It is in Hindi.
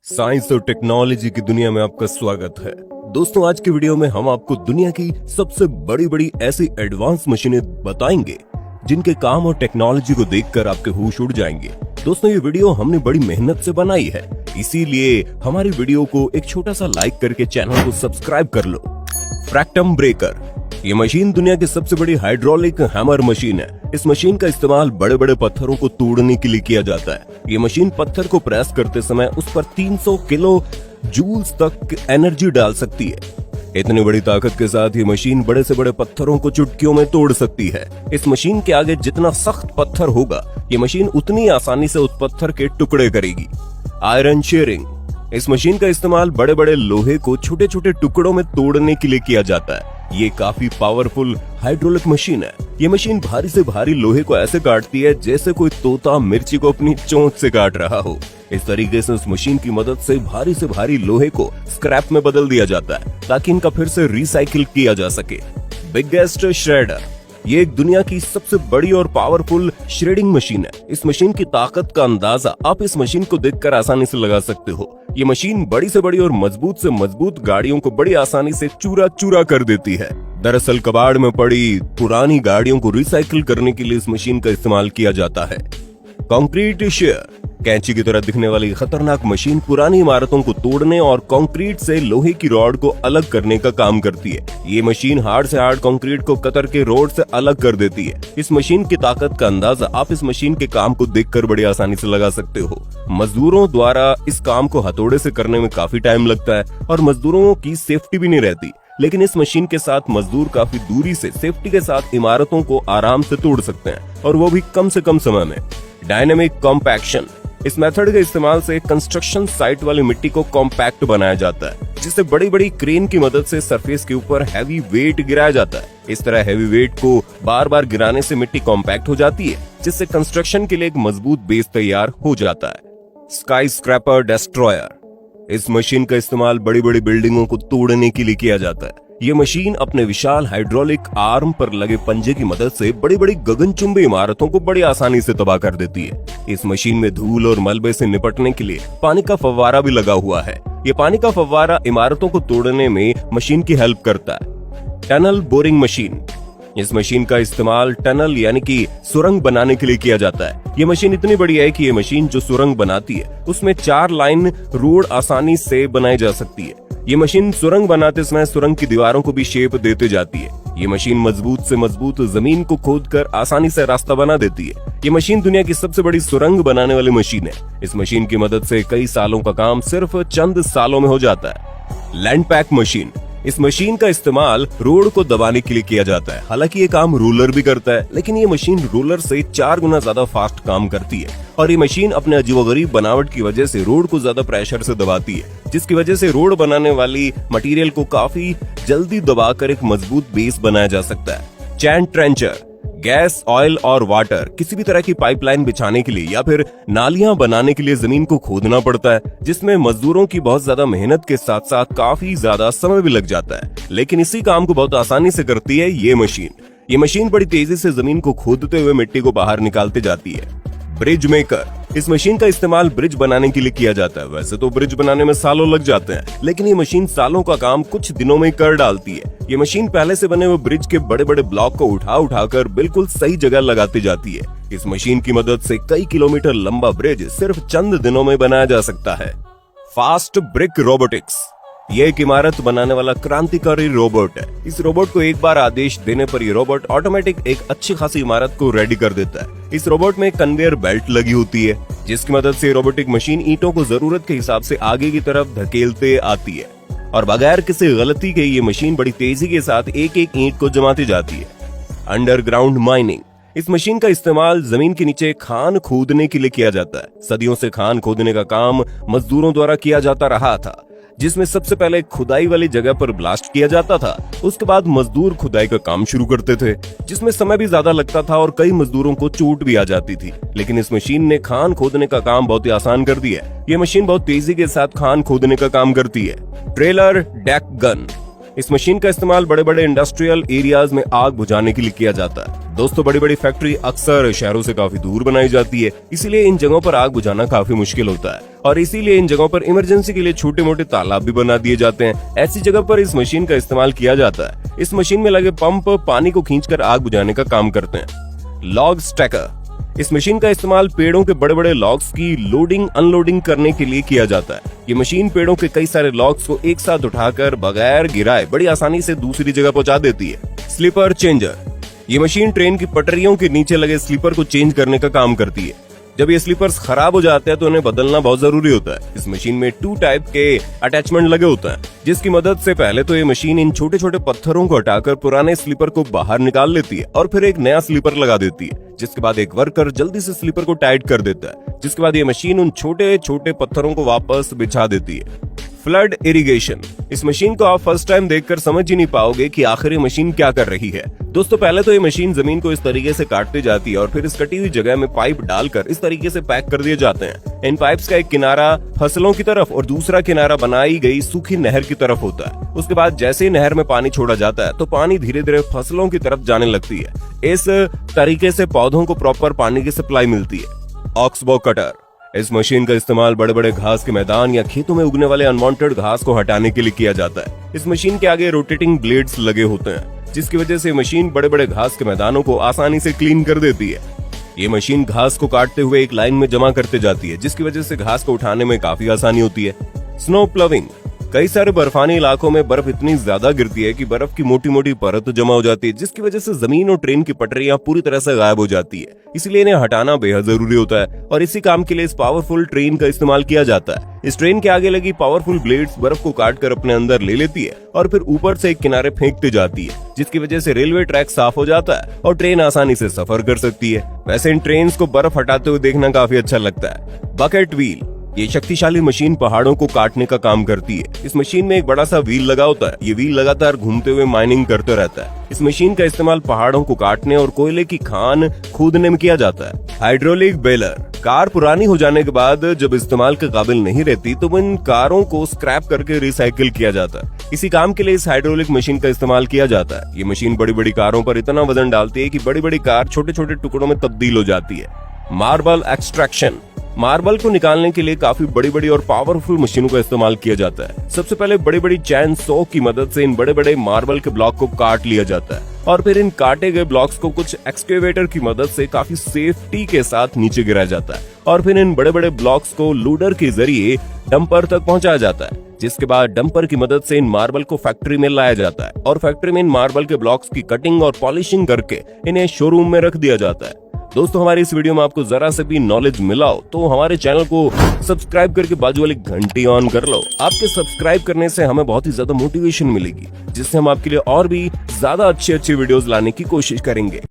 साइंस और टेक्नोलॉजी की दुनिया में आपका स्वागत है। दोस्तों, आज की वीडियो में हम आपको दुनिया की सबसे बड़ी बड़ी ऐसी एडवांस मशीनें बताएंगे जिनके काम और टेक्नोलॉजी को देखकर आपके होश उड़ जाएंगे। दोस्तों, ये वीडियो हमने बड़ी मेहनत से बनाई है, इसीलिए हमारी वीडियो को एक छोटा सा लाइक करके चैनल को सब्सक्राइब कर लो। फ्रैक्टम ब्रेकर, ये मशीन दुनिया की सबसे बड़ी हाइड्रोलिक हैमर मशीन है। इस मशीन का इस्तेमाल बड़े बड़े पत्थरों को तोड़ने के लिए किया जाता है। ये मशीन पत्थर को प्रेस करते समय उस पर 300 किलो जूल्स तक एनर्जी डाल सकती है। इतनी बड़ी ताकत के साथ ये मशीन बड़े से बड़े पत्थरों को चुटकियों में तोड़ सकती है। इस मशीन के आगे जितना सख्त पत्थर होगा, ये मशीन उतनी आसानी से उस पत्थर के टुकड़े करेगी। आयरन शेयरिंग, इस मशीन का इस्तेमाल बड़े बड़े लोहे को छोटे छोटे टुकड़ों में तोड़ने के लिए किया जाता है। ये काफी पावरफुल हाइड्रोलिक मशीन है। ये मशीन भारी से भारी लोहे को ऐसे काटती है जैसे कोई तोता मिर्ची को अपनी चोंच से काट रहा हो। इस तरीके से उस मशीन की मदद से भारी लोहे को स्क्रैप में बदल दिया जाता है ताकि इनका फिर से रिसाइकिल किया जा सके। बिगेस्ट श्रेडर, ये एक दुनिया की सबसे बड़ी और पावरफुल श्रेडिंग मशीन है। इस मशीन की ताकत का अंदाजा आप इस मशीन को देखकर आसानी से लगा सकते हो। ये मशीन बड़ी से बड़ी और मजबूत से मजबूत गाड़ियों को बड़ी आसानी से चूरा चूरा कर देती है। दरअसल कबाड़ में पड़ी पुरानी गाड़ियों को रिसाइकिल करने के लिए इस मशीन का इस्तेमाल किया जाता है। कंक्रीट शेयर, कैंची की तरह दिखने वाली खतरनाक मशीन पुरानी इमारतों को तोड़ने और कंक्रीट से लोहे की रॉड को अलग करने का काम करती है। ये मशीन हार्ड से हार्ड कंक्रीट को कतर के रोड से अलग कर देती है। इस मशीन की ताकत का अंदाजा आप इस मशीन के काम को देखकर बड़ी आसानी से लगा सकते हो। मजदूरों द्वारा इस काम को हथौड़े से करने में काफी टाइम लगता है और मजदूरों की सेफ्टी भी नहीं रहती, लेकिन इस मशीन के साथ मजदूर काफी दूरी से सेफ्टी के साथ इमारतों को आराम से तोड़ सकते हैं, और वो भी कम से कम समय में। डायनेमिक कॉम्पैक्शन, इस मेथड के इस्तेमाल से कंस्ट्रक्शन साइट वाली मिट्टी को कॉम्पैक्ट बनाया जाता है, जिससे बड़ी बड़ी क्रेन की मदद से सरफेस के ऊपर हैवी वेट गिराया जाता है। इस तरह हैवी वेट को बार बार गिराने से मिट्टी कॉम्पैक्ट हो जाती है, जिससे कंस्ट्रक्शन के लिए एक मजबूत बेस तैयार हो जाता है। स्काई स्क्रैपर डिस्ट्रॉयर, इस मशीन का इस्तेमाल बड़ी बड़ी बिल्डिंगों को तोड़ने के लिए किया जाता है। ये मशीन अपने विशाल हाइड्रोलिक आर्म पर लगे पंजे की मदद से बड़ी बड़ी गगनचुंबी इमारतों को बड़ी आसानी से तबाह कर देती है। इस मशीन में धूल और मलबे से निपटने के लिए पानी का फव्वारा भी लगा हुआ है। ये पानी का फव्वारा इमारतों को तोड़ने में मशीन की हेल्प करता है। टनल बोरिंग मशीन, इस मशीन का इस्तेमाल टनल यानी कि सुरंग बनाने के लिए किया जाता है। ये मशीन इतनी बड़ी है कि ये मशीन जो सुरंग बनाती है उसमें 4 लाइन रोड आसानी से बनाई जा सकती है। ये मशीन सुरंग बनाते समय सुरंग की दीवारों को भी शेप देते जाती है। ये मशीन मजबूत से मजबूत जमीन को खोदकर आसानी से रास्ता बना देती है। ये मशीन दुनिया की सबसे बड़ी सुरंग बनाने वाली मशीन है। इस मशीन की मदद से कई सालों का काम सिर्फ चंद सालों में हो जाता है। लैंड पैक मशीन, इस मशीन का इस्तेमाल रोड को दबाने के लिए किया जाता है। हालांकि ये काम रोलर भी करता है, लेकिन ये मशीन रोलर से 4 गुना ज्यादा फास्ट काम करती है, और ये मशीन अपने अजीबोगरीब बनावट की वजह से रोड को ज्यादा प्रेशर से दबाती है, जिसकी वजह से रोड बनाने वाली मटेरियल को काफी जल्दी दबाकर एक मजबूत बेस बनाया जा सकता है। चैन ट्रेंचर, गैस, ऑयल और वाटर किसी भी तरह की पाइपलाइन बिछाने के लिए या फिर नालियां बनाने के लिए जमीन को खोदना पड़ता है, जिसमें मजदूरों की बहुत ज्यादा मेहनत के साथ साथ काफी ज्यादा समय भी लग जाता है। लेकिन इसी काम को बहुत आसानी से करती है ये मशीन। ये मशीन बड़ी तेजी से जमीन को खोदते हुए मिट्टी को बाहर निकालते जाती है। ब्रिज मेकर, इस मशीन का इस्तेमाल ब्रिज बनाने के लिए किया जाता है। वैसे तो ब्रिज बनाने में सालों लग जाते हैं, लेकिन ये मशीन सालों का काम कुछ दिनों में कर डालती है। ये मशीन पहले से बने हुए ब्रिज के बड़े बड़े ब्लॉक को उठाकर बिल्कुल सही जगह लगाती जाती है। इस मशीन की मदद से कई किलोमीटर लंबा ब्रिज सिर्फ चंद दिनों में बनाया जा सकता है। फास्ट ब्रिक रोबोटिक्स, ये एक इमारत बनाने वाला क्रांतिकारी रोबोट है। इस रोबोट को एक बार आदेश देने पर ये रोबोट ऑटोमेटिक एक अच्छी खासी इमारत को रेडी कर देता है। इस रोबोट में कन्वेयर बेल्ट लगी होती है, जिसकी मदद से रोबोटिक मशीन ईंटों को जरूरत के हिसाब से आगे की तरफ धकेलते आती है, और बगैर किसी गलती के ये मशीन बड़ी तेजी के साथ एक एक ईंट को जमाती जाती है। अंडरग्राउंड माइनिंग, इस मशीन का इस्तेमाल जमीन के नीचे खान खोदने के लिए किया जाता है। सदियों से खान खोदने का काम मजदूरों द्वारा किया जाता रहा था, जिसमें सबसे पहले खुदाई वाली जगह पर ब्लास्ट किया जाता था। उसके बाद मजदूर खुदाई का काम शुरू करते थे, जिसमें समय भी ज्यादा लगता था और कई मजदूरों को चोट भी आ जाती थी। लेकिन इस मशीन ने खान खोदने का काम बहुत ही आसान कर दिया है। ये मशीन बहुत तेजी के साथ खान खोदने का काम करती है। ट्रेलर डेक गन, इस मशीन का इस्तेमाल बड़े बड़े इंडस्ट्रियल एरियाज में आग बुझाने के लिए किया जाता है। दोस्तों बड़ी बड़ी फैक्ट्री अक्सर शहरों से काफी दूर बनाई जाती है, इसीलिए इन जगहों पर आग बुझाना काफी मुश्किल होता है और इसीलिए इन जगहों पर इमरजेंसी के लिए छोटे मोटे तालाब भी बना दिए जाते हैं। ऐसी जगह पर इस मशीन का इस्तेमाल किया जाता है। इस मशीन में लगे पंप पानी को खींचकर आग बुझाने का काम करते हैं। लॉग स्टैकर, इस मशीन का इस्तेमाल पेड़ों के बड़े बड़े लॉग्स की लोडिंग अनलोडिंग करने के लिए किया जाता है। ये मशीन पेड़ों के कई सारे लॉग्स को एक साथ उठाकर बगैर गिराए बड़ी आसानी से दूसरी जगह पहुंचा देती है। स्लीपर चेंजर, ये मशीन ट्रेन की पटरियों के नीचे लगे स्लीपर को चेंज करने का काम करती है। जब ये स्लीपर्स खराब हो जाते हैं तो उन्हें बदलना बहुत जरूरी होता है। इस मशीन में 2 टाइप के अटैचमेंट लगे होते हैं, जिसकी मदद से पहले तो ये मशीन इन छोटे छोटे पत्थरों को हटाकर पुराने स्लीपर को बाहर निकाल लेती है और फिर एक नया स्लीपर लगा देती है, जिसके बाद एक वर्कर जल्दी से स्लीपर को टाइट कर देता है, जिसके बाद ये मशीन उन छोटे छोटे पत्थरों को वापस बिछा देती है। फ्लड इरिगेशन, इस मशीन को आप फर्स्ट टाइम देखकर समझ ही नहीं पाओगे कि आखिर ये मशीन क्या कर रही है। दोस्तों पहले तो ये मशीन जमीन को इस तरीके से काटती जाती है और फिर इस कटी हुई जगह में पाइप डालकर इस तरीके से पैक कर दिए जाते हैं। इन पाइप्स का एक किनारा फसलों की तरफ और दूसरा किनारा बनाई गई सूखी नहर की तरफ होता है। उसके बाद जैसे ही नहर में पानी छोड़ा जाता है तो पानी धीरे धीरे फसलों की तरफ जाने लगती है। इस तरीके से पौधों को प्रॉपर पानी की सप्लाई मिलती है। ऑक्सबो कटर, इस मशीन का इस्तेमाल बड़े बड़े घास के मैदान या खेतों में उगने वाले अनवांटेड घास को हटाने के लिए किया जाता है। इस मशीन के आगे रोटेटिंग ब्लेड्स लगे होते हैं, जिसकी वजह से मशीन बड़े बड़े घास के मैदानों को आसानी से क्लीन कर देती है। ये मशीन घास को काटते हुए एक लाइन में जमा करते जाती है, जिसकी वजह से घास को उठाने में काफी आसानी होती है। स्नो प्लविंग, कई सारे बर्फानी इलाकों में बर्फ इतनी ज्यादा गिरती है कि बर्फ की मोटी मोटी परत जमा हो जाती है, जिसकी वजह से जमीन और ट्रेन की पटरियां पूरी तरह से गायब हो जाती है। इसलिए इन्हें हटाना बेहद जरूरी होता है और इसी काम के लिए इस पावरफुल ट्रेन का इस्तेमाल किया जाता है। इस ट्रेन के आगे लगी पावरफुल ब्लेड्स बर्फ को काटकर अपने अंदर ले लेती है और फिर ऊपर से एक किनारे फेंकती जाती है, जिसकी वजह से रेलवे ट्रैक साफ हो जाता है और ट्रेन आसानी से सफर कर सकती है। वैसे इन ट्रेन को बर्फ हटाते हुए देखना काफी अच्छा लगता है। बकेट व्हील, ये शक्तिशाली मशीन पहाड़ों को काटने का काम करती है। इस मशीन में एक बड़ा सा व्हील लगा होता है। ये व्हील लगातार घूमते हुए माइनिंग करते रहता है। इस मशीन का इस्तेमाल पहाड़ों को काटने और कोयले की खान खोदने में किया जाता है। हाइड्रोलिक बेलर, कार पुरानी हो जाने के बाद जब इस्तेमाल के काबिल नहीं रहती तो इन कारों को स्क्रैप करके रिसाइकिल किया जाता है। इसी काम के लिए इस हाइड्रोलिक मशीन का इस्तेमाल किया जाता है। ये मशीन बड़ी बड़ी कारों पर इतना वजन डालती है कि बड़ी बड़ी कार छोटे छोटे टुकड़ों में तब्दील हो जाती है। मार्बल एक्सट्रैक्शन, मार्बल को निकालने के लिए काफी बड़ी बड़ी और पावरफुल मशीनों का इस्तेमाल किया जाता है। सबसे पहले बड़ी बड़ी चैन सॉ की मदद से इन बड़े बड़े मार्बल के ब्लॉक को काट लिया जाता है और फिर इन काटे गए ब्लॉक्स को कुछ एक्सकेवेटर की मदद से काफी सेफ्टी के साथ नीचे गिराया जाता है और फिर इन बड़े बड़े ब्लॉक्स को लोडर के जरिए डंपर तक पहुंचाया जाता है, जिसके बाद डंपर की मदद से इन मार्बल को फैक्ट्री में लाया जाता है और फैक्ट्री में इन मार्बल के ब्लॉक्स की कटिंग और पॉलिशिंग करके इन्हें शोरूम में रख दिया जाता है। दोस्तों हमारी इस वीडियो में आपको जरा से भी नॉलेज मिला हो तो हमारे चैनल को सब्सक्राइब करके बाजू वाली घंटी ऑन कर लो। आपके सब्सक्राइब करने से हमें बहुत ही ज्यादा मोटिवेशन मिलेगी, जिससे हम आपके लिए और भी ज्यादा अच्छी वीडियोस लाने की कोशिश करेंगे।